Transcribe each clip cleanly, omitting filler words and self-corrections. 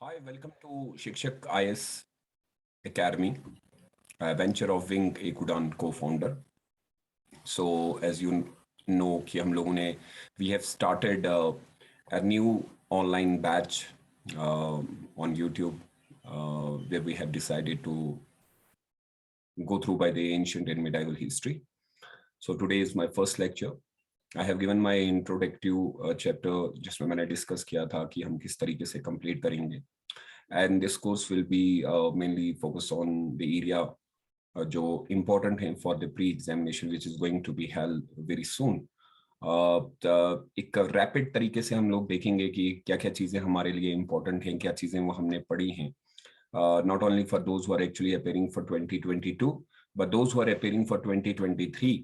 Hi, welcome to Shikshak IS Academy, a venture of Wing Ekudan co-founder. So, as you know, कि हम लोगों ने we have started a new online batch on YouTube where we have decided to go through by the ancient and medieval history. So today is my first lecture. I have given my introductive chapter जिसमें मैंने discuss किया था कि हम किस तरीके से complete करेंगे. And this course will be mainly focused on the area जो important है for the pre-examination which is going to be held very soon. एक रैपिड तरीके से हम लोग देखेंगे कि क्या क्या चीज़ें हमारे लिए इम्पोर्टेंट हैं, क्या चीज़ें वो हमने पढ़ी हैं. Not only for those who are actually appearing for 2022, but those who are appearing for 2023,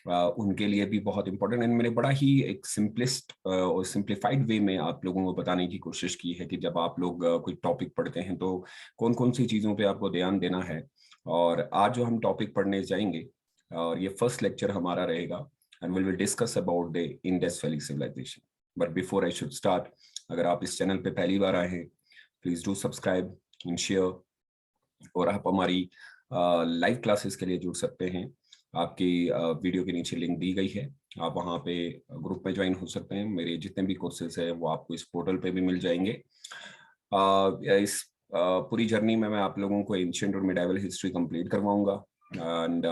उनके लिए भी बहुत इंपॉर्टेंट. एंड मैंने बड़ा ही एक सिंपलिस्ट और सिंप्लीफाइड वे में आप लोगों को बताने की कोशिश की है कि जब आप लोग कोई टॉपिक पढ़ते हैं तो कौन कौन सी चीज़ों पे आपको ध्यान देना है. और आज जो हम टॉपिक पढ़ने जाएंगे और ये फर्स्ट लेक्चर हमारा रहेगा and will discuss about the Indus valley civilisation. But before I should start, अगर आप इस चैनल पे पहली बार आए हैं, please do subscribe and share. और आप हमारी लाइव क्लासेस के लिए जुड़ सकते हैं. आपकी वीडियो के नीचे लिंक दी गई है, आप वहाँ पे ग्रुप में ज्वाइन हो सकते हैं. मेरे जितने भी कोर्सेज हैं वो आपको इस पोर्टल पे भी मिल जाएंगे. इस पूरी जर्नी में मैं आप लोगों को एंशिएंट और मिडाइवल हिस्ट्री कंप्लीट करवाऊंगा एंड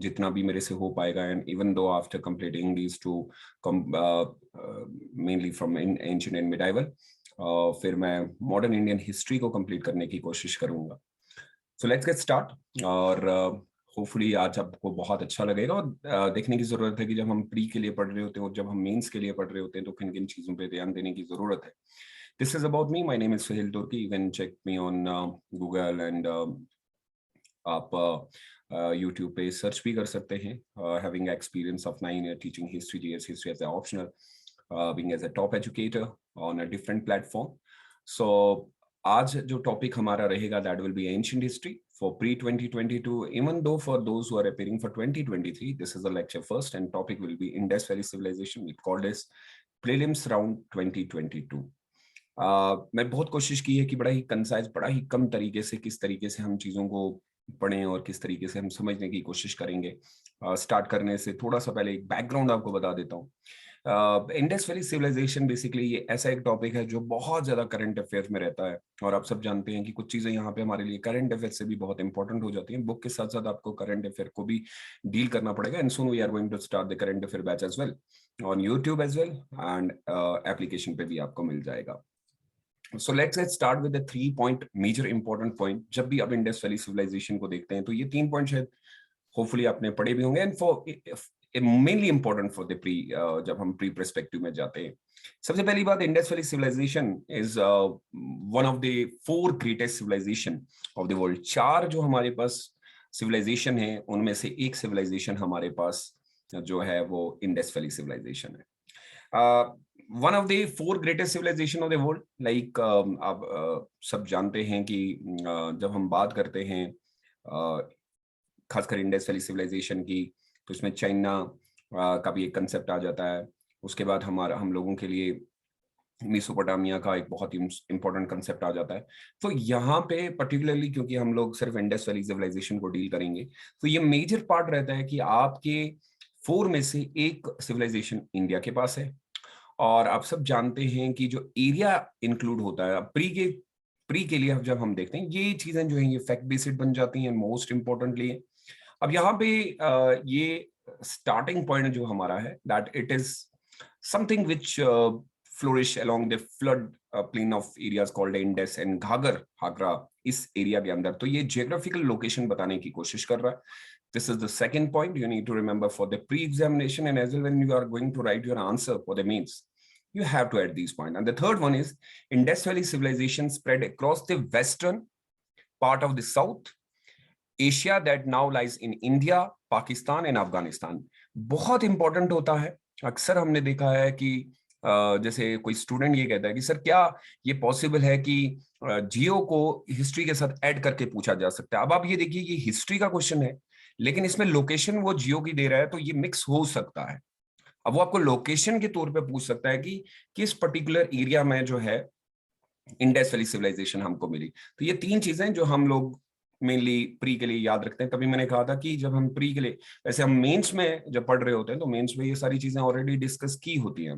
जितना भी मेरे से हो पाएगा. And even though after completing these two mainly from ancient and medieval, फिर मैं मॉडर्न इंडियन हिस्ट्री को कंप्लीट करने की कोशिश करूंगा. So let's get start. और होपफुली आज आपको बहुत अच्छा लगेगा. और देखने की जरूरत है कि जब हम प्री के लिए पढ़ रहे होते हैं और जब हम मेंस के लिए पढ़ रहे होते हैं तो किन किन चीजों पे ध्यान देने की जरूरत है. This is about me. My name is Suhail Turki. You can check me on Google and आप यूट्यूब पे सर्च भी कर सकते हैं. Having experience of 9 year teaching history, GS history as a optional, being as a top educator on a different platform. So आज जो topic हमारा रहेगा that will be ancient history for pre 2022. Even though for those who are appearing for 2023, this is the lecture first and topic will be Indus Valley Civilization. It called as prelims round 2022. मैं बहुत कोशिश की है कि बड़ा ही concise, बड़ा ही कम तरीके से किस तरीके से हम चीज़ों को पढ़ें और किस तरीके से हम समझने की कोशिश करेंगे. स्टार्ट करने से थोड़ा सा पहले एक बैकग्राउंड आपको बता देता हूँ. इंडस वैली सिविलाइजेशन बेसिकली ये ऐसा एक टॉपिक है जो बहुत ज्यादा करंट अफेयर्स में रहता है. और आप सब जानते हैं कि कुछ चीजें यहाँ पे हमारे लिए करंट अफेयर से भी बहुत इंपॉर्टेंट हो जाती हैं. बुक के साथ साथ आपको करंट अफेयर को भी डील करना पड़ेगा. And soon we are going to start the current affair batch as well on YouTube as well and application पे भी आपको मिल जाएगा. So let's get start with the 3 point major important point. जब भी आप इंडस वैली सिविलाइजेशन को देखते हैं तो ये 3 पॉइंट शायद होपफुली आपने पढ़े भी होंगे. And for mainly important for the pre, जब हम प्री पर्सपेक्टिव में जाते हैं. सबसे पहली बात, Indus valley civilisation is one of the 4 greatest civilisation of the world. 4 जो हमारे पास सिविलाइजेशन है उनमें से एक सिविलाइजेशन हमारे पास जो है वो इंडस वैली सिविलाइजेशन है. One of the 4 greatest civilisation of the world. Like आप सब जानते हैं कि जब हम बात करते हैं खासकर इंडस वैली सिविलाइजेशन की तो इसमें चाइना का भी एक कंसेप्ट आ जाता है. उसके बाद हम लोगों के लिए मेसोपोटामिया का एक बहुत ही इंपॉर्टेंट कंसेप्ट आ जाता है. तो यहाँ पे पर्टिकुलरली क्योंकि हम लोग सिर्फ इंडस वैली सिविलाइजेशन को डील करेंगे तो ये मेजर पार्ट रहता है कि आपके 4 में से एक सिविलाइजेशन इंडिया के पास है. और आप सब जानते हैं कि जो एरिया इंक्लूड होता है प्री के लिए जब हम देखते हैं ये चीजें जो है ये फैक्ट बेस्ड बन जाती हैं मोस्ट इंपॉर्टेंटली. अब यहाँ पे ये स्टार्टिंग पॉइंट जो हमारा है that it is something which flourish along the flood plain of areas called Indus and Ghaggar Hakra इस एरिया के अंदर. तो ये जियोग्राफिकल लोकेशन बताने की कोशिश कर रहा है. This is the second point you need to remember for the pre-examination and as well when you are going to write your answer for the mains. You have to add these points. And the third one is Indus Valley civilization spread across the western part of the South Asia that now lies in India, Pakistan and Afghanistan. बहुत important होता है. अक्सर हमने देखा है कि जैसे कोई स्टूडेंट ये कहता है कि सर क्या ये पॉसिबल है कि जियो को हिस्ट्री के साथ ऐड करके पूछा जा सकता है. अब आप ये देखिए ये हिस्ट्री का क्वेश्चन है लेकिन इसमें लोकेशन वो जियो की दे रहा है तो ये मिक्स हो सकता है. अब वो आपको लोकेशन के तौर पे पूछ सकता है कि किस पर्टिकुलर एरिया में जो है इंडस वैली सिविलाइजेशन हमको मिली। तो ये 3 चीजें जो हम लोग मेनली प्री के लिए याद रखते हैं। तभी मैंने कहा था कि जब हम प्री के लिए, वैसे हम मेंस में जब पढ़ रहे होते हैं तो मेंस में ये सारी चीजें ऑलरेडी डिस्कस की होती हैं,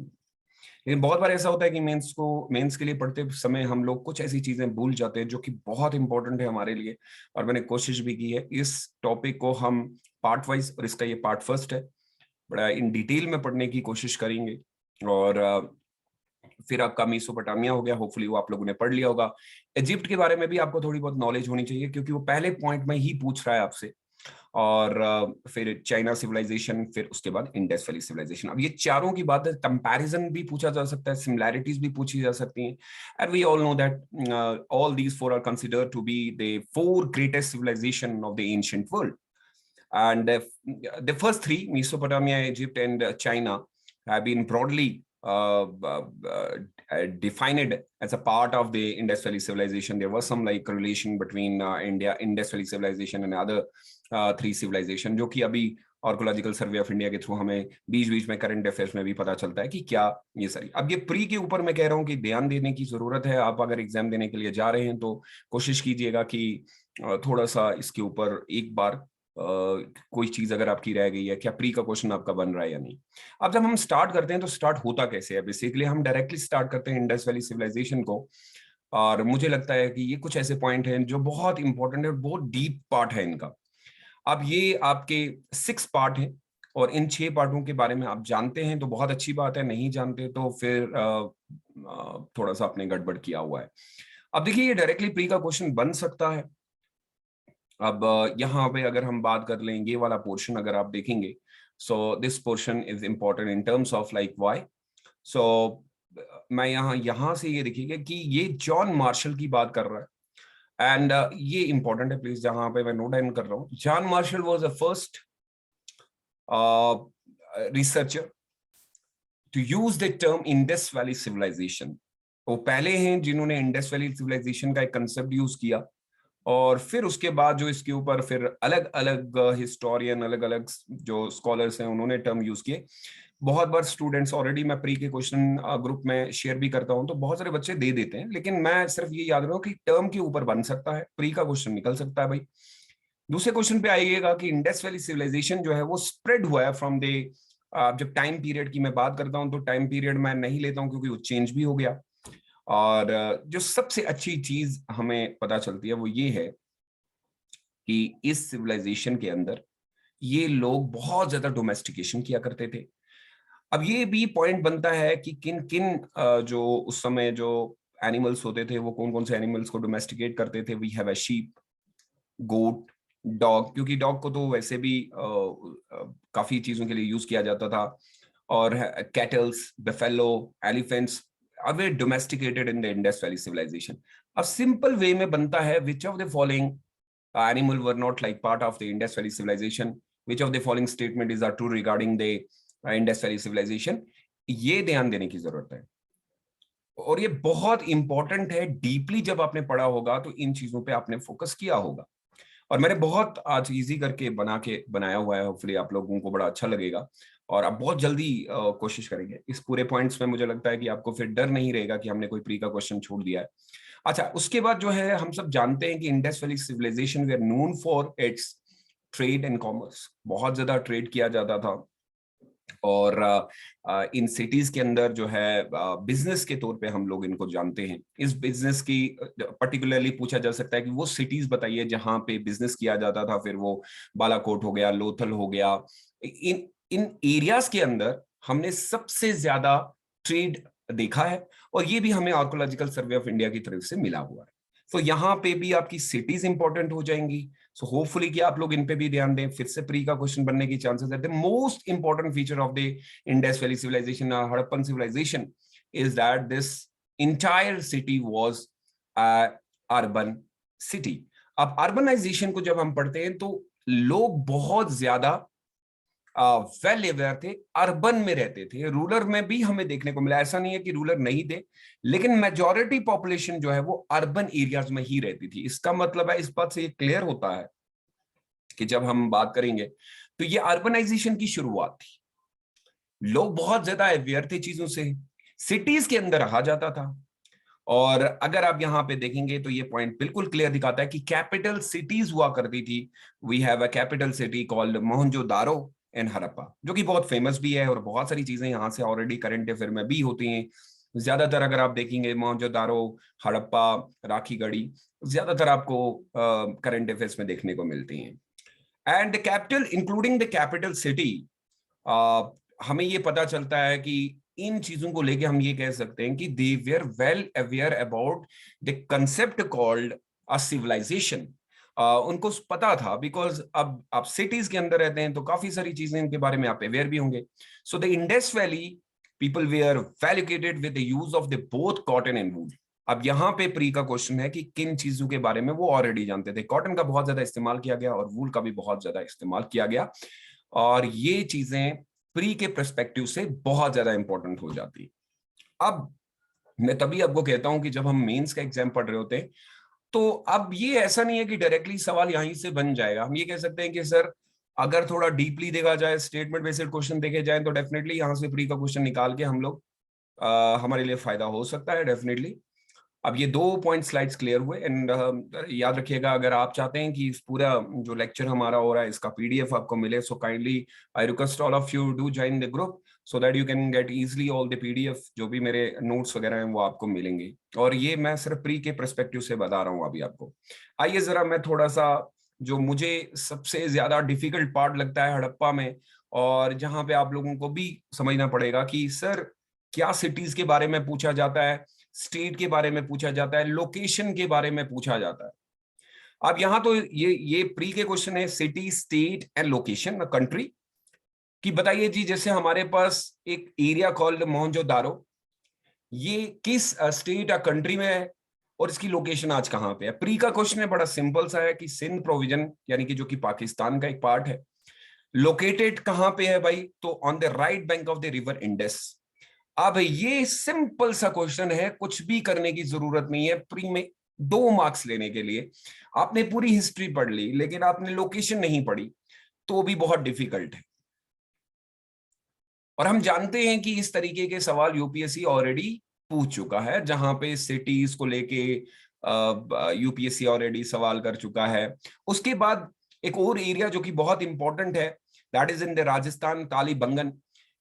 लेकिन बहुत बार ऐसा होता है कि मेंस के लिए पढ़ते समय हम लोग कुछ ऐसी चीजें भूल जाते हैं जो कि बहुत इंपॉर्टेंट है हमारे लिए। और मैंने कोशिश भी की है इस टॉपिक को हम पार्ट वाइज, और इसका ये पार्ट फर्स्ट है, बड़ा इन डिटेल में पढ़ने की कोशिश करेंगे। और फिर आपका मेसोपोटामिया हो गया, होपफुली वो आप लोगों ने पढ़ लिया होगा। इजिप्ट के बारे में भी आपको थोड़ी बहुत नॉलेज होनी चाहिए, क्योंकि वो पहले पॉइंट में ही पूछ रहा है आपसे। और फिर चाइना सिविलाइजेशन, फिर उसके बाद इंडस वैली सिविलाइजेशन। अब ये चारों की बात है, कंपैरिजन भी पूछा जा सकता है, सिमिलैरिटीज भी पूछी जा सकती हैं। And we all know that all these four are considered to be the 4 greatest civilization of the ancient world. And the first 3, Mesopotamia, Egypt, and China, have been broadly defined as a part of the Indus Valley civilization. There was some like correlation between Indus Valley civilization and other 3 civilization, जो कि अभी archaeological survey of India के through हमें बीच बीच में current affairs में भी पता चलता है कि क्या ये सारी। अब ये प्री के ऊपर मैं कह रहा हूँ कि ध्यान देने की जरूरत है। आप अगर एग्जाम देने के लिए जा रहे हैं तो कोशिश कीजिएगा कि थोड़ा सा इसके ऊपर एक बार कोई चीज अगर आपकी रह गई है, क्या प्री का क्वेश्चन आपका बन रहा है या नहीं। अब जब हम स्टार्ट करते हैं तो स्टार्ट होता कैसे है? बेसिकली हम डायरेक्टली स्टार्ट करते हैं इंडस वैली सिविलाइजेशन को। और मुझे लगता है कि ये कुछ ऐसे पॉइंट हैं जो बहुत इंपॉर्टेंट है, बहुत डीप पार्ट है इनका। अब ये आपके 6 पार्ट हैं, और इन 6 पार्टों के बारे में आप जानते हैं तो बहुत अच्छी बात है, नहीं जानते तो फिर थोड़ा सा आपने गड़बड़ किया हुआ है। अब देखिए, ये डायरेक्टली प्री का क्वेश्चन बन सकता है। अब यहाँ पे अगर हम बात कर लें, ये वाला पोर्शन अगर आप देखेंगे, so this portion is important in terms of like why. सो मैं यहाँ से ये देखिएगा कि ये जॉन मार्शल की बात कर रहा है। एंड ये इंपॉर्टेंट है, प्लीज, जहां पे मैं नोट डाउन कर रहा हूँ। John Marshall was the first researcher to use the term Indus valley civilisation. वो पहले हैं जिन्होंने इंडस वैली सिविलाइजेशन का एक कंसेप्ट यूज किया। और फिर उसके बाद जो इसके ऊपर फिर अलग अलग हिस्टोरियन, अलग अलग जो स्कॉलर्स हैं, उन्होंने टर्म यूज किए। बहुत बार स्टूडेंट्स, ऑलरेडी मैं प्री के क्वेश्चन ग्रुप में शेयर भी करता हूं, तो बहुत सारे बच्चे दे देते हैं, लेकिन मैं सिर्फ ये याद रखूं कि टर्म के ऊपर बन सकता है, प्री का क्वेश्चन निकल सकता है भाई। दूसरे क्वेश्चन पे आइएगा कि इंडस वैली सिविलाइजेशन जो है वो स्प्रेड हुआ है फ्रॉम दे, जब टाइम पीरियड की मैं बात करता हूं तो टाइम पीरियड मैं नहीं लेता हूं क्योंकि वो चेंज भी हो गया। और जो सबसे अच्छी चीज हमें पता चलती है वो ये है कि इस सिविलाइजेशन के अंदर ये लोग बहुत ज्यादा डोमेस्टिकेशन किया करते थे। अब ये भी पॉइंट बनता है कि किन किन जो उस समय जो एनिमल्स होते थे, वो कौन कौन से एनिमल्स को डोमेस्टिकेट करते थे। We have a sheep, goat, dog, क्योंकि डॉग को तो वैसे भी काफी चीजों के लिए यूज किया जाता था। और कैटल्स, बफेलो, एलिफेंट्स आर वे domesticated in the Indus valley civilisation. अब सिंपल वे में बनता है, which of the following animal were not like part of the Indus Valley civilization, which of the following statement is true regarding the Indus Valley civilization। ये ध्यान देने की जरूरत है, और ये बहुत इंपॉर्टेंट है। डीपली जब आपने पढ़ा होगा तो इन चीजों पे आपने फोकस किया होगा। और मैंने बहुत आज इजी करके बनाया हुआ है, होपफुली आप लोगों को बड़ा अच्छा लगेगा। और आप बहुत जल्दी कोशिश करेंगे इस पूरे पॉइंट्स में। मुझे लगता है कि आपको फिर डर नहीं रहेगा कि हमने कोई प्री का क्वेश्चन छोड़ दिया है। अच्छा, उसके बाद जो है, हम सब जानते हैं कि इंडस वैली सिविलाइजेशन वे are known for its trade and commerce. बहुत ज्यादा ट्रेड किया जाता था, और इन सिटीज के अंदर जो है बिजनेस के तौर पे हम लोग इनको जानते हैं। इस बिजनेस की पर्टिकुलरली पूछा जा सकता है कि वो सिटीज बताइए जहां पे बिजनेस किया जाता था। फिर वो बालाकोट हो गया, लोथल हो गया, इन इन एरियाज के अंदर हमने सबसे ज्यादा ट्रेड देखा है। और ये भी हमें आर्कोलॉजिकल सर्वे ऑफ इंडिया की तरफ से मिला हुआ है। तो यहाँ पे भी आपकी सिटीज इंपॉर्टेंट हो जाएंगी। सो होपफुली कि आप लोग इन पे भी ध्यान दें। फिर से प्री का क्वेश्चन बनने की चांसेस है। The most important feature of the Indus valley civilisation, Harappan civilisation, is that this entire city was urban city. अब अर्बनाइजेशन को जब हम पढ़ते हैं तो लोग बहुत ज्यादा वेल अवेयर थे, अर्बन में रहते थे। रूरल में भी हमें देखने को मिला, ऐसा नहीं है कि रूरल नहीं थे, लेकिन मेजॉरिटी पॉपुलेशन जो है वो अर्बन एरियाज में ही रहती थी। इसका मतलब है, इस बात से ये क्लियर होता है कि जब हम बात करेंगे तो ये अर्बनाइजेशन की शुरुआत थी। लोग बहुत ज्यादा अवेयर थे चीजों से, सिटीज के अंदर रहा जाता था। और अगर आप यहाँ पे देखेंगे तो ये पॉइंट बिल्कुल क्लियर दिखाता है कि कैपिटल सिटीज हुआ करती थी। We have a capital city called Mohenjodaro and Harappa, जो कि बहुत फेमस भी है, और बहुत सारी चीजें यहाँ से ऑलरेडी करंट अफेयर में भी होती हैं। ज्यादातर अगर आप देखेंगे मोहनजोदारो, हड़प्पा, राखी गढ़ी, ज्यादातर आपको करंट अफेयर्स में देखने को मिलती हैं। And the capital including the capital city, हमें ये पता चलता है कि इन चीजों को लेके हम ये कह सकते हैं कि they were well aware about the concept called a civilisation. उनको पता था, बिकॉज अब आप सिटीज के अंदर रहते हैं तो काफी सारी चीजें इनके बारे में आप अवेयर भी होंगे। So the Indus valley people were well educated with the use of the both cotton and wool. अब यहाँ पे प्री का क्वेश्चन है कि किन चीजों के बारे में वो ऑलरेडी जानते थे। कॉटन का बहुत ज्यादा इस्तेमाल किया गया और वूल का भी बहुत ज्यादा इस्तेमाल किया गया, और ये चीजें प्री के पर्सपेक्टिव से बहुत ज्यादा इंपॉर्टेंट हो जाती है। अब मैं तभी आपको कहता हूं कि जब हम मेंस का एग्जाम पढ़ रहे होते हैं तो अब ये ऐसा नहीं है कि डायरेक्टली सवाल यहीं से बन जाएगा। हम ये कह सकते हैं कि सर अगर थोड़ा डीपली देखा जाए, स्टेटमेंट बेस्ड क्वेश्चन देखे जाए, तो डेफिनेटली यहां से प्री का क्वेश्चन निकाल के हम लोग हमारे लिए फायदा हो सकता है डेफिनेटली। अब ये 2 पॉइंट स्लाइड्स क्लियर हुए। एंड याद रखिएगा, अगर आप चाहते हैं कि इस पूरा जो लेक्चर हमारा हो रहा है इसका पीडीएफ आपको मिले, so kindly I request all of you do join the group so that you can get easily all the PDF, जो भी मेरे नोट्स वगैरह हैं वो आपको मिलेंगे। और ये मैं सिर्फ प्री के पर्सपेक्टिव से बता रहा हूँ अभी आपको। आइए जरा मैं थोड़ा सा, जो मुझे सबसे ज्यादा डिफिकल्ट पार्ट लगता है हड़प्पा में, और जहां पे आप लोगों को भी समझना पड़ेगा कि सर क्या सिटीज के बारे में पूछा जाता है, स्टेट के बारे में पूछा जाता है, लोकेशन के बारे में पूछा जाता है। अब यहां तो ये प्री के क्वेश्चन है, city, state and location, country कि बताइए जी, जैसे हमारे पास एक एरिया कॉल्ड मोहनजोदारो, ये किस स्टेट या कंट्री में है और इसकी लोकेशन आज कहां पे है। प्री का क्वेश्चन है, बड़ा सिंपल सा है कि सिंध प्रोविजन यानी कि जो कि पाकिस्तान का एक पार्ट है, लोकेटेड कहां पे है भाई, तो on the right bank of the river Indus. अब ये सिंपल सा क्वेश्चन है, कुछ भी करने की जरूरत नहीं है प्री में 2 मार्क्स लेने के लिए। आपने पूरी हिस्ट्री पढ़ ली लेकिन आपने लोकेशन नहीं पढ़ी तो भी बहुत डिफिकल्ट है। और हम जानते हैं कि इस तरीके के सवाल यूपीएससी ऑलरेडी पूछ चुका है, जहां पे सिटीज को लेके यूपीएससी ऑलरेडी सवाल कर चुका है। उसके बाद एक और एरिया जो कि बहुत इंपॉर्टेंट है, that is in the Rajasthan, Kalibangan,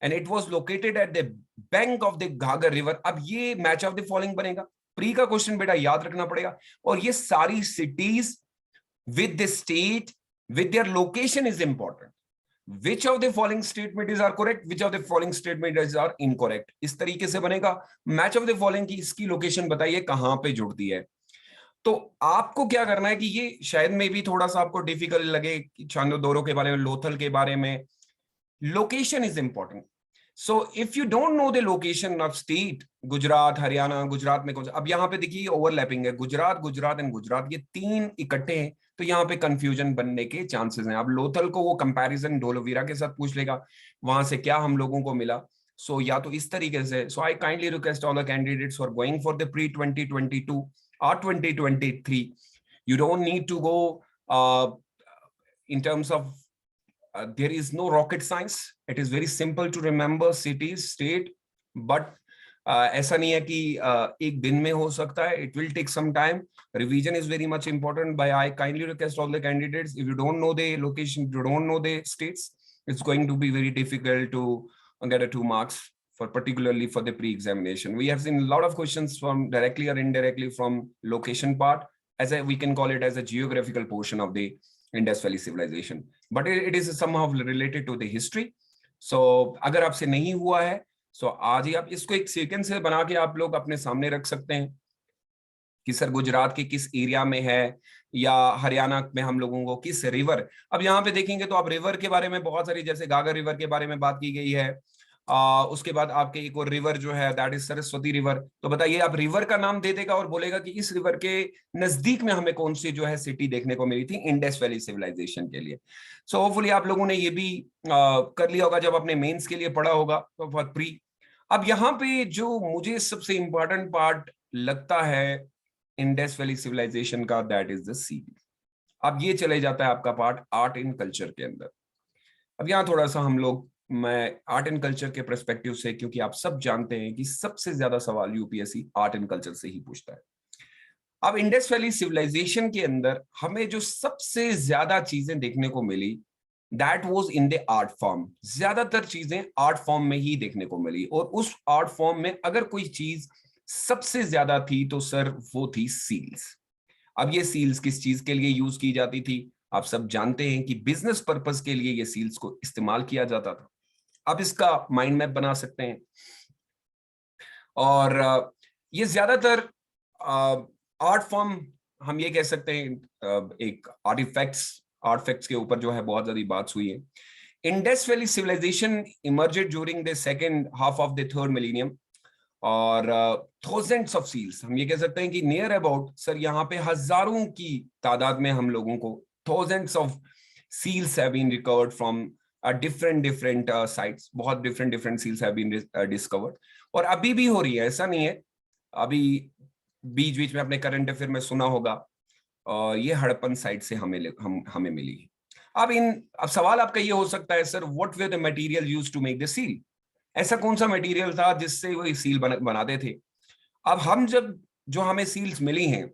and it was located at the bank of the घाघर river. अब ये मैच ऑफ द फॉलोइंग बनेगा, प्री का क्वेश्चन बेटा याद रखना पड़ेगा। और ये सारी cities with the state with their location is important. Which of the following statements are correct? Which of the following statements are incorrect? इस तरीके से बनेगा। मैच ऑफ द फॉलोइंग की इसकी लोकेशन बताइए कहां पे जुड़ती है। तो आपको क्या करना है कि ये शायद में भी थोड़ा सा आपको डिफिकल्ट लगे, चांदोदोरो के बारे में, लोथल के बारे में, location is important. So if you don't know the location of state, Gujarat, Haryana, Gujarat में कौन सा, अब यहाँ पे देखिए ओवरलैपिंग है, गुजरात, गुजरात एंड गुजरात, ये 3 इकट्ठे हैं, तो यहाँ पे कंफ्यूजन बनने के चांसेस हैं। अब लोथल को वो कंपैरिजन ढोलवीरा के साथ पूछ लेगा, वहां से क्या हम लोगों को मिला। सो या तो इस तरीके से, so I kindly request all the candidates for going for the pre 2022 और 2023, you don't need to go in terms of there is no rocket science. It is very simple to remember cities, state, but ऐसा नहीं है कि एक दिन में हो सकता है, it will take some time. Revision is very much important. By I kindly request all the candidates, if you don't know the location, you don't know the states, it's going to be very difficult to get a 2 marks for particularly for the pre-examination. We have seen a lot of questions from directly or indirectly from location part, as we can call it as a geographical portion of the Indus Valley civilization, but it is somehow related to the history. So अगर आपसे नहीं हुआ है, so आज ही आप इसको एक sequence से बना के आप लोग अपने सामने रख सकते हैं कि सर गुजरात के किस एरिया में है, या हरियाणा में हम लोगों को किस रिवर। अब यहाँ पे देखेंगे तो आप रिवर के बारे में बहुत सारी, जैसे घाघर रिवर के बारे में बात की गई है। उसके बाद आपके एक और रिवर जो है दैट इज सरस्वती रिवर। तो बताइए, आप रिवर का नाम दे देगा और बोलेगा कि इस रिवर के नजदीक में हमें कौन सी जो है सिटी देखने को मिली थी इंडस वैली सिविलाइजेशन के लिए। सो होपफुली आप लोगों ने ये भी कर लिया होगा जब अपने मेंस के लिए पढ़ा होगा तो फॉर प्री। अब यहाँ पे जो मुझे सबसे इंपॉर्टेंट पार्ट लगता है इंडस वैली सिविलाइजेशन का, दैट इज द सी। अब ये चले जाता है आपका पार्ट आर्ट एंड कल्चर के अंदर। अब यहाँ थोड़ा सा हम लोग मैं आर्ट एंड कल्चर के पर्सपेक्टिव से, क्योंकि आप सब जानते हैं कि सबसे ज्यादा सवाल यूपीएससी आर्ट एंड कल्चर से ही पूछता है। अब इंडस वैली सिविलाइजेशन के अंदर हमें जो सबसे ज्यादा चीजें देखने को मिली, that was in the art form. ज्यादातर चीजें आर्ट फॉर्म में ही देखने को मिली, और उस आर्ट फॉर्म में अगर कोई चीज सबसे ज्यादा थी तो सर वो थी सील्स। अब ये सील्स किस चीज के लिए यूज की जाती थी? आप सब जानते हैं कि बिजनेस पर्पस के लिए ये सील्स को इस्तेमाल किया जाता था। अब इसका माइंड मैप बना सकते हैं, और ये ज्यादातर आर्ट फॉर्म, हम ये कह सकते हैं एक आर्टिफैक्ट्स के ऊपर जो है बहुत ज्यादा बात हुई है। Indus valley civilisation emerged during the second half of the third millennium, और थाउजेंड्स ऑफ सील्स, हम ये कह सकते हैं कि नियर अबाउट सर यहाँ पे हजारों की तादाद में हम लोगों को thousands of seals have been recovered from different sites. बहुत different seals have been discovered, और अभी भी हो रही है, ऐसा नहीं है। अभी बीच बीच में अपने करंट अफेयर में सुना होगा, और ये हड़प्पन साइट से हमें मिली है। अब सवाल आपका ये हो सकता है, sir what were the material used to make the seal? ऐसा कौन सा मटेरियल था जिससे वो सील बनाते थे? अब जो हमें सील्स मिली हैं,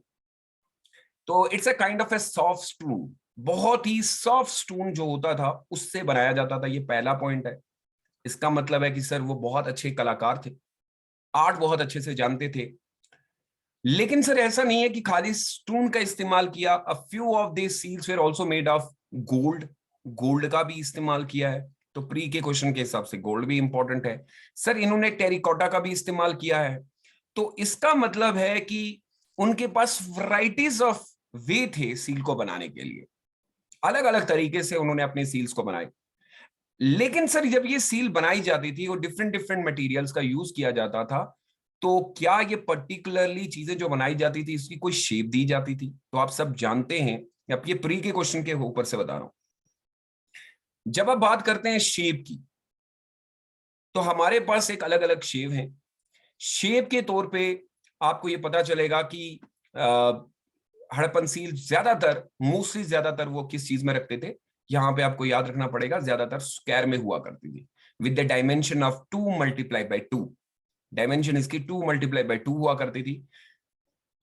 तो it's a kind of A soft stone. बहुत ही सॉफ्ट स्टोन जो होता था उससे बनाया जाता था। ये पहला पॉइंट है। इसका मतलब है कि सर वो बहुत अच्छे कलाकार थे, आर्ट बहुत अच्छे से जानते थे। लेकिन सर ऐसा नहीं है कि खाली स्टोन का इस्तेमाल किया। A few of this seals were also made of gold. Gold का भी इस्तेमाल किया है, तो प्री के क्वेश्चन के हिसाब से गोल्ड भी इंपॉर्टेंट है। सर इन्होंने टेरिकोटा का भी इस्तेमाल किया है। तो इसका मतलब है कि उनके पास वैरायटीज ऑफ वे थे सील को बनाने के लिए। अलग अलग तरीके से उन्होंने अपने सील्स को बनाए। लेकिन सर जब ये सील बनाई जाती थी और डिफरेंट डिफरेंट मटेरियल्स का यूज किया जाता था, तो क्या ये पर्टिकुलरली चीजें जो बनाई जाती थी इसकी कोई शेप दी जाती थी? तो आप सब जानते हैं, अब ये प्री के क्वेश्चन के ऊपर से बता रहा हूं। जब आप बात करते हैं शेप की, तो हमारे पास एक अलग अलग शेप है। शेप के तौर पे आपको ये पता चलेगा कि हड़प्पन सील ज्यादातर वो किस चीज में रखते थे? यहां पे आपको याद रखना पड़ेगा, ज्यादातर स्क्वायर में हुआ करती थी, with the dimension of 2 × 2। Dimension इसकी 2 × 2 हुआ करती थी।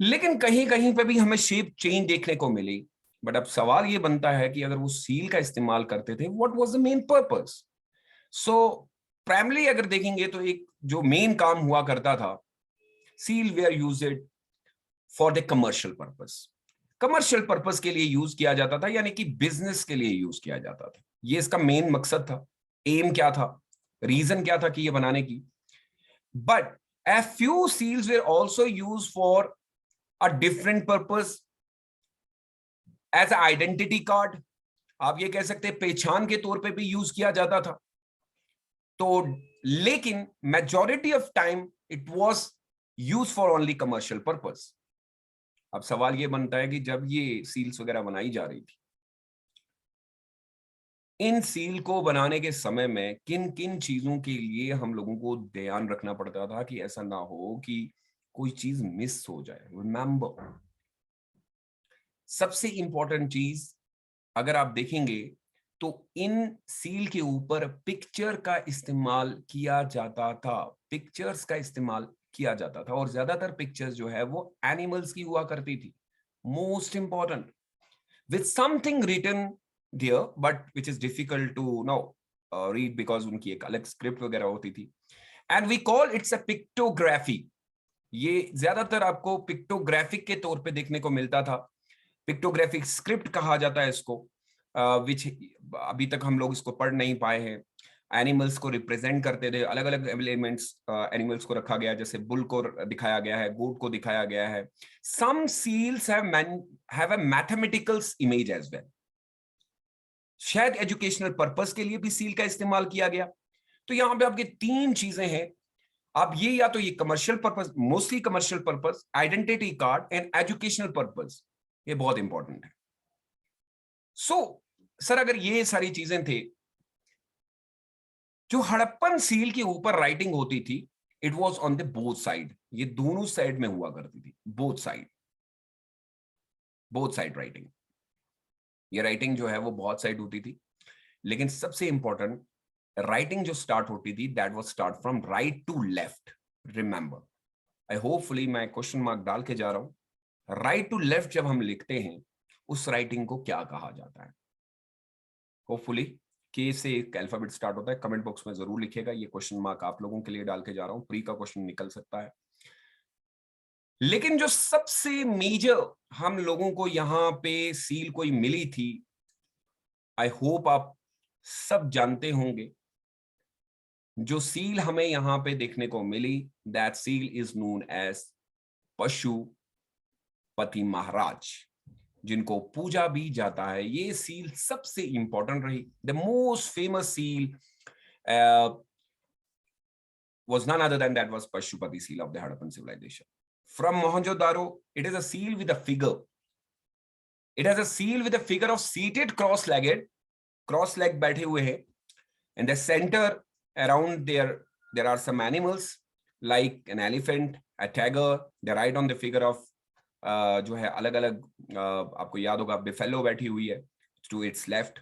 लेकिन कहीं कहीं पे भी हमें शेप चेंज देखने को मिली। बट अब सवाल ये बनता है कि अगर वो सील का इस्तेमाल करते थे, what was the main purpose? So primary अगर देखेंगे तो एक जो मेन काम हुआ करता था, seal were used for the commercial purpose. Commercial purpose के लिए यूज किया जाता था, यानी कि बिजनेस के लिए यूज किया जाता था। ये इसका मेन मकसद था। एम क्या था, रीजन क्या था कि ये बनाने की? But a few seals were also used for a different purpose, as an identity card। आप ये कह सकते हैं पहचान के तौर पे भी यूज किया जाता था। तो लेकिन majority of time it was use for only commercial purpose. अब सवाल ये बनता है कि जब ये सील्स वगैरह बनाई जा रही थी, इन सील को बनाने के समय में किन किन चीजों के लिए हम लोगों को ध्यान रखना पड़ता था कि ऐसा ना हो कि कोई चीज मिस हो जाए? रिमेंबर, सबसे इंपॉर्टेंट चीज अगर आप देखेंगे तो इन सील के ऊपर पिक्चर का इस्तेमाल किया जाता था। पिक्चर्स का इस्तेमाल किया जाता था, और ज्यादातर पिक्चर्स जो है वो एनिमल्स की हुआ करती थी। Most important, with something written there but which is difficult to now read because उनकी एक अलग स्क्रिप्ट वगैरह होती थी, and we call it's a pictography। ये ज्यादातर आपको पिक्टोग्राफिक के तौर पे देखने को मिलता था। पिक्टोग्राफिक स्क्रिप्ट कहा जाता है इसको, विच अभी तक हम लोग इसको पढ़ नहीं पाए हैं। एनिमल्स को रिप्रेजेंट करते थे, अलग अलग एलिमेंट्स एनिमल्स को रखा गया, जैसे बुल को दिखाया गया है, गोट को दिखाया गया है। Some seals have a mathematical image as well. शायद एजुकेशनल पर्पस के लिए भी सील का इस्तेमाल किया गया। तो यहां पे आपके तीन चीजें हैं। आप ये या तो ये commercial purpose, mostly commercial purpose, identity card and educational purpose, ये बहुत इंपॉर्टेंट है। सो सर अगर ये सारी चीजें थे, जो हड़प्पन सील के ऊपर राइटिंग होती थी, it was on the both side. ये दोनों साइड में हुआ करती थी, बोथ साइड राइटिंग। ये राइटिंग जो है वो बहुत साइड होती थी। लेकिन सबसे इंपॉर्टेंट, राइटिंग जो स्टार्ट होती थी that was start from right to left, remember. I hopefully मैं क्वेश्चन मार्क डाल के जा रहा हूं, राइट टू लेफ्ट जब हम लिखते हैं उस राइटिंग को क्या कहा जाता है? होपफुली के से एक अल्फाबेट स्टार्ट होता है, कमेंट बॉक्स में जरूर लिखिएगा, ये क्वेश्चन मार्क आप लोगों के लिए डाल के जा रहा हूं, प्री का क्वेश्चन निकल सकता है। लेकिन जो सबसे मेजर हम लोगों को यहां पे सील कोई मिली थी, आई होप आप सब जानते होंगे, जो सील हमें यहां पे देखने को मिली, that seal is known as Pashupati Maharaj, जिनको पूजा भी जाता है। ये सील सबसे इंपॉर्टेंट रही। The most famous seal was none other than that was Pashupati seal of the Harappan civilization. From Mohenjo-daro, it is a seal with a figure. It has a seal with a figure of seated cross-legged, cross-leg बैठे हुए हैं. In the center around there are some animals like an elephant, a tiger. They write on the figure of जो है अलग अलग आपको याद होगा बिफेलो बैठी हुई है to its left.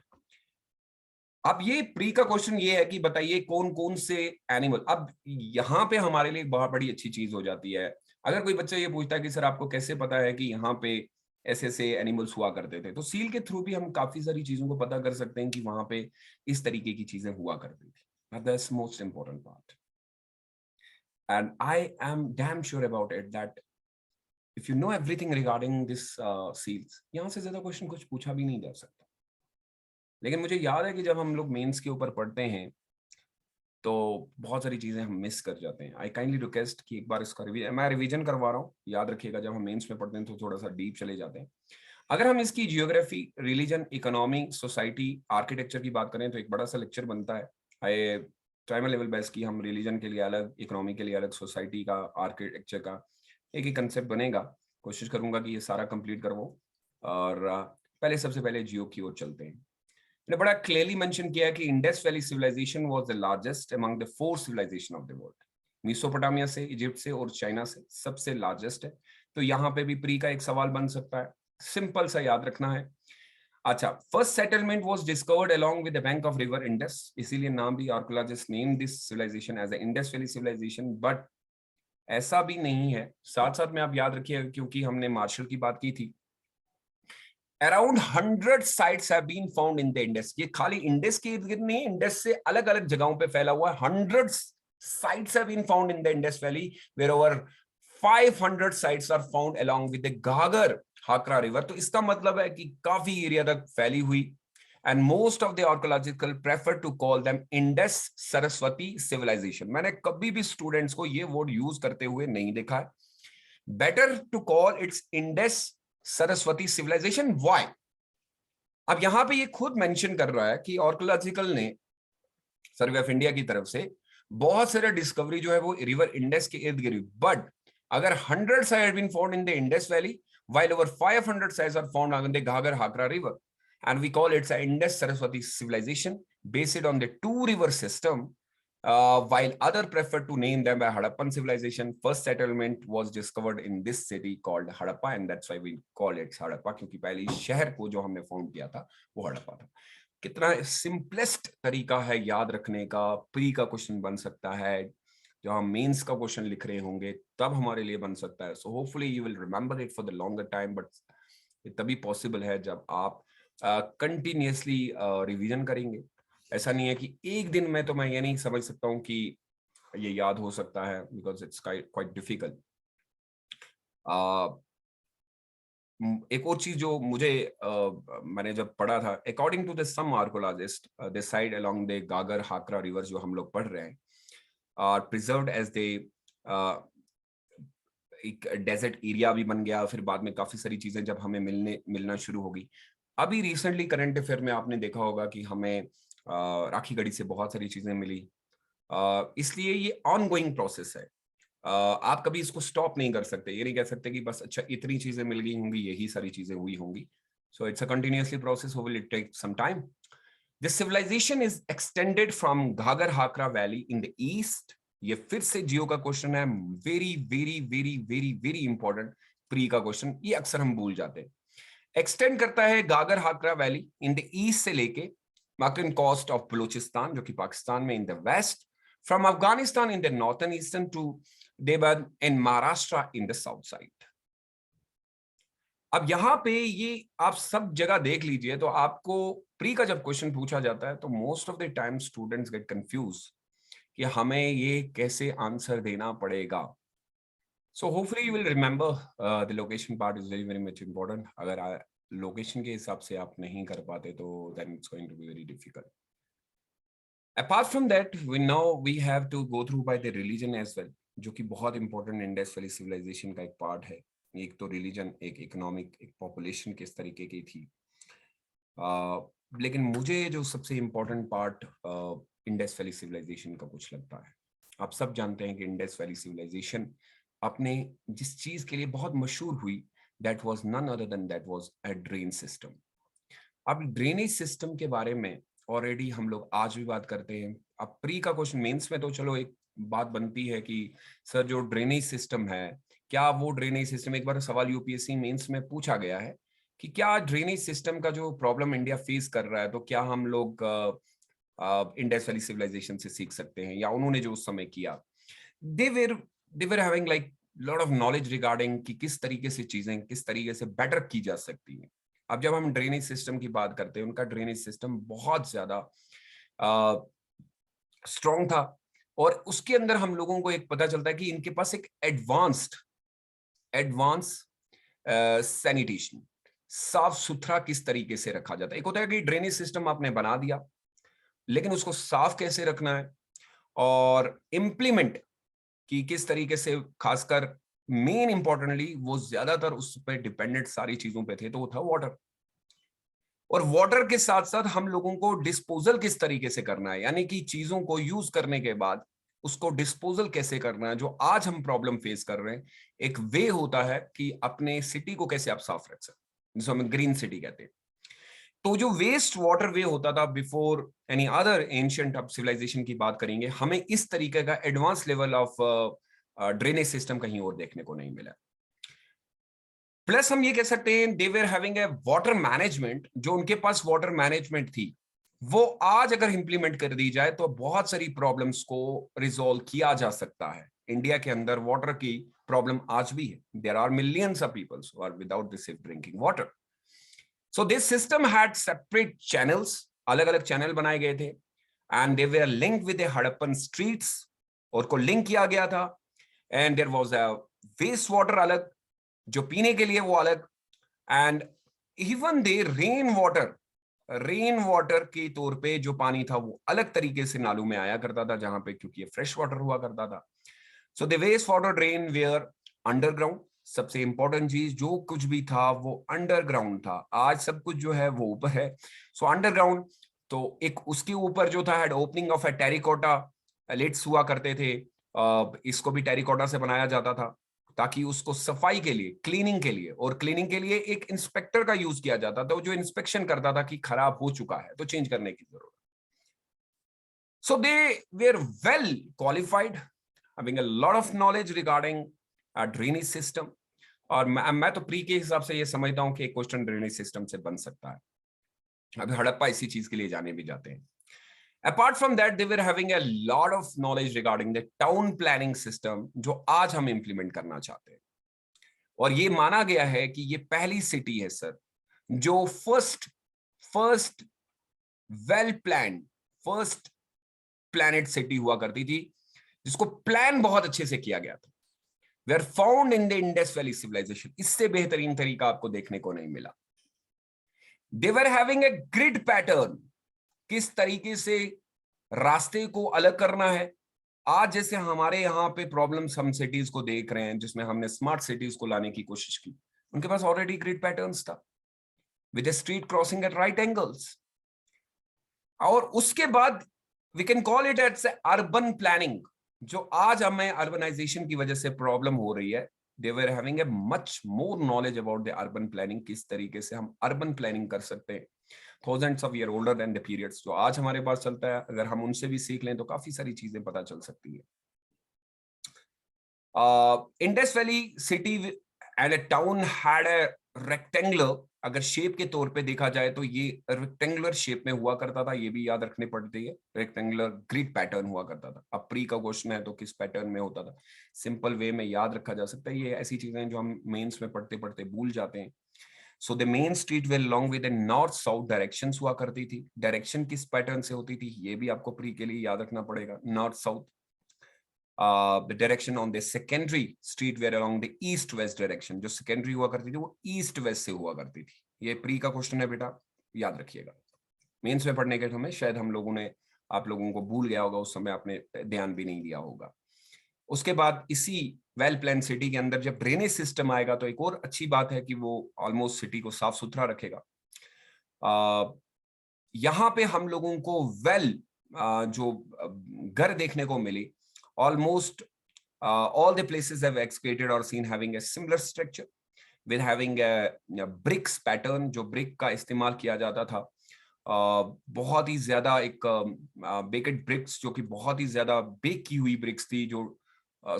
अब ये प्री का क्वेश्चन ये है कि बताइए कौन कौन से एनिमल। अब यहाँ पे हमारे लिए बहुत बड़ी अच्छी चीज हो जाती है, अगर कोई बच्चा ये पूछता है कि सर आपको कैसे पता है कि यहाँ पे ऐसे ऐसे एनिमल्स हुआ करते थे, तो सील के थ्रू भी हम काफी सारी चीजों को पता कर सकते हैं कि वहां पे इस तरीके की चीजें हुआ करती थी। That's most important part and I am damn sure about it that if you know everything regarding this seals, यहाँ से ज्यादा क्वेश्चन कुछ पूछा भी नहीं जा सकता। लेकिन मुझे याद है कि जब हम लोग मेंस के ऊपर पढ़ते हैं तो बहुत सारी चीजें हम मिस कर जाते हैं। आई काइंडली रिक्वेस्ट कि एक बार इसका मैं रिवीजन करवा रहा हूँ, याद रखिएगा जब हम मेंस में पढ़ते हैं तो थोड़ा सा डीप चले जाते हैं। अगर हम इसकी geography, religion, economy, society, architecture की बात करें तो एक बड़ा सा लेक्चर बनता है। I try my level best कि हम रिलीजन के लिए अलग, इकोनॉमी के लिए अलग, सोसाइटी का, आर्किटेक्चर का एक ही कंसेप्ट बनेगा। कोशिश करूंगा कि ये सारा कंप्लीट करवाऊं। और पहले सबसे पहले जियो की ओर चलते हैं। ने बड़ा क्लियरली मेंशन किया कि Indus valley civilisation was the largest among the 4 civilisation of the world. Mesopotamia से, इजिप्ट से और चाइना से सबसे लार्जेस्ट है। तो यहाँ पे भी प्री का एक सवाल बन सकता है, सिंपल सा याद रखना है। अच्छा, first settlement was discovered along with the bank of river Indus, इसीलिए नाम भी archaeologist name this civilisation as the Indus valley civilisation. But ऐसा भी नहीं है, साथ साथ में आप याद रखिएगा क्योंकि हमने मार्शल की बात की थी, around 100 sites have been found in the Indus. ये खाली इंडस के इर्द गिर्द नहीं, इंडस से अलग अलग जगहों पे फैला हुआ है। 100 sites have been found in the Indus Valley, where over 500 sites are found along with the Ghaggar Hakra river. तो इसका मतलब है कि काफी एरिया तक फैली हुई। And most of the archaeological prefer to call them Indus Saraswati civilization. मैंने कभी भी स्टूडेंट्स को ये वर्ड यूज करते हुए नहीं देखा है। Better to call it's Indus Saraswati civilisation. Why? अब यहां पे ये खुद मेंशन कर रहा है कि आर्कियोलॉजिकल ने, सर्वे ऑफ इंडिया की तरफ से बहुत सारे डिस्कवरी जो है वो रिवर इंडस के इर्द गिर्द। बट अगर 100 sites have been found in the Indus valley, while over 500 sites are found on the Ghaggar Hakra river, and we call it the Indus Saraswati civilization based on the 2 river system. While other prefer to name them a Harappan civilization. First settlement was discovered in this city called Harappa, and that's why we call it Harappa, क्योंकि पहले शहर को जो हमने found किया था वो हड़प्पा था। कितना सिंपलेस्ट तरीका है याद रखने का। प्री का क्वेश्चन बन सकता है, जब हम मेंस का क्वेश्चन लिख रहे होंगे तब हमारे लिए बन सकता है। सो hopefully you will remember it for the longer time, but तभी पॉसिबल है जब आप कंटिन्यूअसली रिवीजन करेंगे। ऐसा नहीं है कि एक दिन में तो मैं ये नहीं समझ सकता हूँ कि ये याद हो सकता है, बिकॉज इट्स क्वाइट डिफिकल्ट। एक और चीज जो मुझे मैंने जब पढ़ा था, according to the some archaeologist, the side along the Ghaggar Hakra river जो हम लोग पढ़ रहे हैं आर प्रिजर्व्ड एज दे, एक डेजर्ट एरिया भी बन गया। फिर बाद में काफी सारी चीजें जब हमें मिलना शुरू होगी। अभी रिसेंटली करंट अफेयर में आपने देखा होगा कि हमें राखी गढ़ी से बहुत सारी चीजें मिली। इसलिए ये ऑनगोइंग प्रोसेस है, आप कभी इसको स्टॉप नहीं कर सकते। ये नहीं कह सकते कि बस अच्छा इतनी चीजें मिल गई होंगी, यही सारी चीजें हुई होंगी। So it's a continuously process, will it take some time. This civilisation is extended from Ghaggar Hakra valley in the east. ये फिर से जियो का क्वेश्चन है, very very very very very important pre का क्वेश्चन, ये अक्सर हम भूल जाते हैं। एक्सटेंड करता है गागर हाकरा वैली इन द ईस्ट से लेके mountain coast of Balochistan, जो कि पाकिस्तान में in the west, from Afghanistan in the northern eastern to Devan in Maharashtra in the south side. अब यहाँ पे ये आप सब जगह देख लीजिए, तो आपको प्री का जब क्वेश्चन पूछा जाता है तो most of the time students get confuse कि हमें ये कैसे आंसर देना पड़ेगा. So hopefully you will remember the location part is very very much important. अगर लोकेशन के हिसाब से आप नहीं कर पाते तो then it's going to be very difficult. Apart from that we know we have to go through by the religion as well, जो कि बहुत इंपॉर्टेंट इंडस वैली सिविलाइजेशन का एक पार्ट है. एक तो रिलीजन, एक इकोनॉमिक, एक पॉपुलेशन किस तरीके की थी. लेकिन मुझे जो सबसे important part Indus valley civilization का कुछ लगता है. आप सब जानते हैं कि इंडस वैली सिविलाइजेशन अपने जिस चीज के लिए बहुत मशहूर हुई, that was none other than that was a drain system. अब ड्रेनेज सिस्टम के बारे में ऑलरेडी हम लोग आज भी बात करते हैं. अब प्री का क्वेश्चन, मेंस में तो चलो एक बात बनती है कि सर जो ड्रेनेज सिस्टम है, क्या वो ड्रेनेज सिस्टम, एक बार सवाल यूपीएससी मेंस में पूछा गया है कि क्या ड्रेनेज सिस्टम का जो प्रॉब्लम इंडिया फेस कर रहा है, तो क्या हम लोग इंडस वैली सिविलाइजेशन से सीख सकते हैं, या उन्होंने जो उस समय किया. They were having like lot of knowledge regarding कि किस तरीके से चीजें किस तरीके से बेटर की जा सकती हैं. अब जब हम ड्रेनेज सिस्टम की बात करते हैं, उनका ड्रेनेज सिस्टम बहुत ज्यादा स्ट्रॉन्ग था, और उसके अंदर हम लोगों को एक पता चलता है कि इनके पास एक एडवांस सैनिटेशन, साफ सुथरा किस तरीके से रखा जाता है. एक होता है कि ड्रेनेज सिस्टम आपने बना दिया, लेकिन उसको साफ कैसे रखना है और इम्प्लीमेंट कि किस तरीके से, खासकर मेन इंपॉर्टेंटली वो ज्यादातर उस पर डिपेंडेंट सारी चीजों पे थे, तो वो था वाटर. और वाटर के साथ साथ हम लोगों को डिस्पोजल किस तरीके से करना है, यानी कि चीजों को यूज करने के बाद उसको डिस्पोजल कैसे करना है, जो आज हम प्रॉब्लम फेस कर रहे हैं. एक वे होता है कि अपने सिटी को कैसे आप साफ रख सकते, जिसको हम ग्रीन सिटी कहते हैं. तो जो वेस्ट वाटर वे होता था बिफोर एनी अदर एंशिएंट अब सिविलाइजेशन की बात करेंगे, हमें इस तरीके का advance level of drainage system कहीं और देखने को नहीं मिला. प्लस हम ये कह सकते हैं they were having a water management. जो उनके पास वाटर मैनेजमेंट थी, वो आज अगर इंप्लीमेंट कर दी जाए तो बहुत सारी प्रॉब्लम्स को रिजॉल्व किया जा सकता है. इंडिया के अंदर वाटर की प्रॉब्लम आज भी है. There are millions of peoples who are without the safe drinking water. So this system had separate channels, अलग अलग चैनल बनाए गए थे, and they were linked with the Harappan streets, और को लिंक किया गया था. And there was a waste water अलग, जो पीने के लिए वो अलग, and even the rain water के तौर पे जो पानी था वो अलग तरीके से नालों में आया करता था, जहां पे क्योंकि ये फ्रेश वाटर हुआ करता था. So the waste water drain were underground. सबसे इंपॉर्टेंट चीज, जो कुछ भी था वो अंडरग्राउंड था. आज सब कुछ जो है वो ऊपर है. सो अंडरग्राउंड, तो एक उसके ऊपर जो था had opening of a terracotta lids हुआ करते थे. इसको भी टेरिकोटा से बनाया जाता था ताकि उसको सफाई के लिए, क्लीनिंग के लिए, और क्लीनिंग के लिए एक इंस्पेक्टर का यूज किया जाता था, जो इंस्पेक्शन करता था कि खराब हो चुका है तो चेंज करने की जरूरत. So they were well qualified, having a lot of knowledge regarding drainage system. और मैं तो प्री के हिसाब से ये समझता हूं कि एक क्वेश्चन ड्रेनेज सिस्टम से बन सकता है. अभी हड़प्पा इसी चीज के लिए जाने भी जाते हैं. Apart from that, they were having a lot of knowledge regarding the town planning system, जो आज हम इंप्लीमेंट करना चाहते हैं. और ये माना गया है कि ये पहली सिटी है सर जो first well planned, first planet city हुआ करती थी, जिसको प्लान बहुत अच्छे से किया गया था. We are found in the Indus valley civilisation. इससे बेहतरीन तरीका आपको देखने को नहीं मिला. They were having a grid pattern, किस तरीके से रास्ते को अलग करना है. आज जैसे हमारे यहाँ पे प्रॉब्लम्स हम सिटीज को देख रहे हैं, जिसमें हमने स्मार्ट सिटीज को लाने की कोशिश की, उनके पास ऑलरेडी ग्रिड पैटर्न्स था with a street crossing at right angles. और उसके बाद we can call it it's urban planning. जो आज हमें अर्बनाइजेशन की वजह से प्रॉब्लम हो रही है, they were having a much more knowledge about the urban planning. किस तरीके से हम अर्बन प्लानिंग कर सकते हैं, thousands of year older than the periods जो आज हमारे पास चलता है. अगर हम उनसे भी सीख लें तो काफी सारी चीजें पता चल सकती है. Indus Valley city and a town had a rectangular, अगर शेप के तौर पे देखा जाए तो ये रेक्टेंगुलर शेप में हुआ करता था, ये भी याद रखने पड़ती है। रेक्टेंगुलर ग्रिड पैटर्न हुआ करता था। अब प्री का क्वेश्चन है तो किस पैटर्न में होता था, सिंपल वे में याद रखा जा सकता है। ये ऐसी चीजें जो हम मेंस में पढ़ते पढ़ते भूल जाते हैं। So the main street way long with north south direction हुआ करती थी। डायरेक्शन किस पैटर्न से होती थी, ये भी आपको प्री के लिए याद रखना पड़ेगा, north south. The direction on the secondary street were along the east west direction, जो secondary हुआ करती थी वो east west से हुआ करती थी। ये प्री का क्वेश्चन है बेटा, याद रखिएगा। मेंस में पढ़ने के समय शायद हम लोगों ने, आप लोगों को भूल गया होगा, उस समय आपने ध्यान भी नहीं दिया होगा। उसके बाद इसी वेल प्लान सिटी के अंदर जब ड्रेनेज सिस्टम आएगा तो एक और अच्छी बात है कि वो ऑलमोस्ट सिटी को साफ सुथरा रखेगा। यहाँ पे हम लोगों को जो घर देखने को मिली, almost all the places have excavated or seen having a similar structure with having a bricks pattern, जो brick का इस्तेमाल किया जाता था। बहुत ही ज्यादा एक बेकेड ब्रिक्स, जो कि बहुत ही ज्यादा बेक की हुई ब्रिक्स थी, जो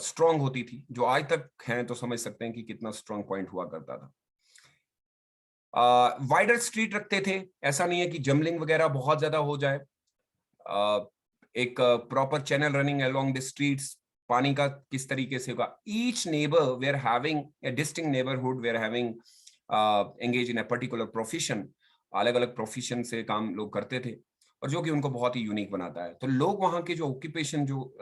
स्ट्रॉन्ग होती थी, जो आज तक हैं, तो समझ सकते हैं कि कितना स्ट्रॉन्ग पॉइंट हुआ करता था। वाइडर स्ट्रीट रखते थे, ऐसा नहीं है कि जमलिंग वगैरह बहुत ज्यादा हो जाए। एक proper channel running along the streets, पानी का किस तरीके से होगा। Each neighbour we are having a distinct neighbourhood, we are having engage in a particular profession. अलग अलग प्रोफेशन से काम लोग करते थे, और जो कि उनको बहुत ही यूनिक बनाता है। तो लोग वहाँ के जो ऑक्यूपेशन, जो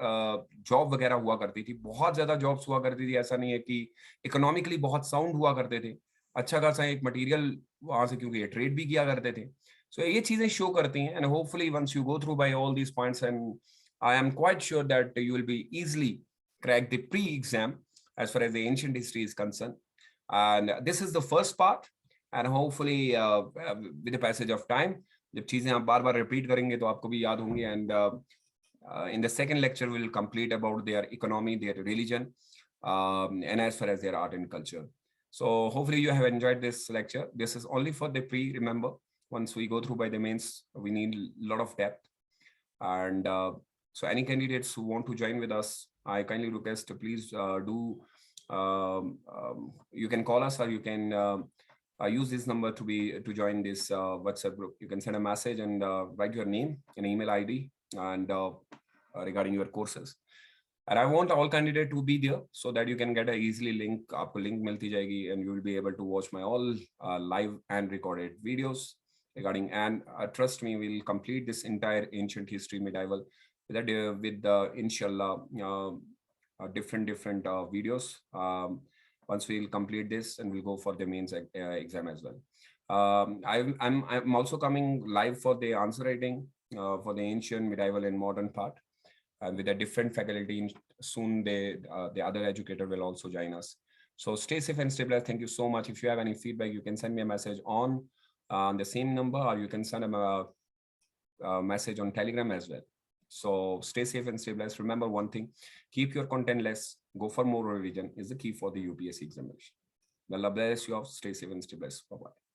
जॉब वगैरह हुआ करती थी, बहुत ज्यादा जॉब्स हुआ करती थी। ऐसा नहीं है कि इकोनॉमिकली बहुत साउंड हुआ करते थे, अच्छा खासा एक मटेरियल वहां से, क्योंकि ये ट्रेड भी किया करते थे। So ये चीजें शो करती हैं, and hopefully once you go through by all these points, and I am quite sure that you will be easily crack the pre-exam as far as the ancient history is concerned. And this is the first part, and hopefully with the passage of time, जब चीजें आप बार बार repeat करेंगे तो आपको भी याद होंगी। And in the second lecture we will complete about their economy, their religion, and as far as their art and culture. So hopefully you have enjoyed this lecture. This is only for the pre, remember. Once we go through by the mains, we need a lot of depth. And so any candidates who want to join with us, I kindly request to please you can call us, or you can use this number to join this WhatsApp group. You can send a message and write your name and email ID and regarding your courses. And I want all candidates to be there so that you can get a easily link. आपको link मिलती जाएगी, and you will be able to watch my all live and recorded videos regarding, and trust me, we'll complete this entire ancient history medieval with inshallah different videos. Once we'll complete this, and we'll go for the mains exam as well. I'm also coming live for the answer writing for the ancient, medieval, and modern part, and with a different faculty. Soon the other educator will also join us. So stay safe and stay blessed. Thank you so much. If you have any feedback, you can send me a message on the same number, or you can send a message on Telegram as well. So stay safe and stay blessed. Remember one thing, keep your content less, go for more revision is the key for the UPSC examination. Allah bless you all. Stay safe and stay blessed. Bye-bye.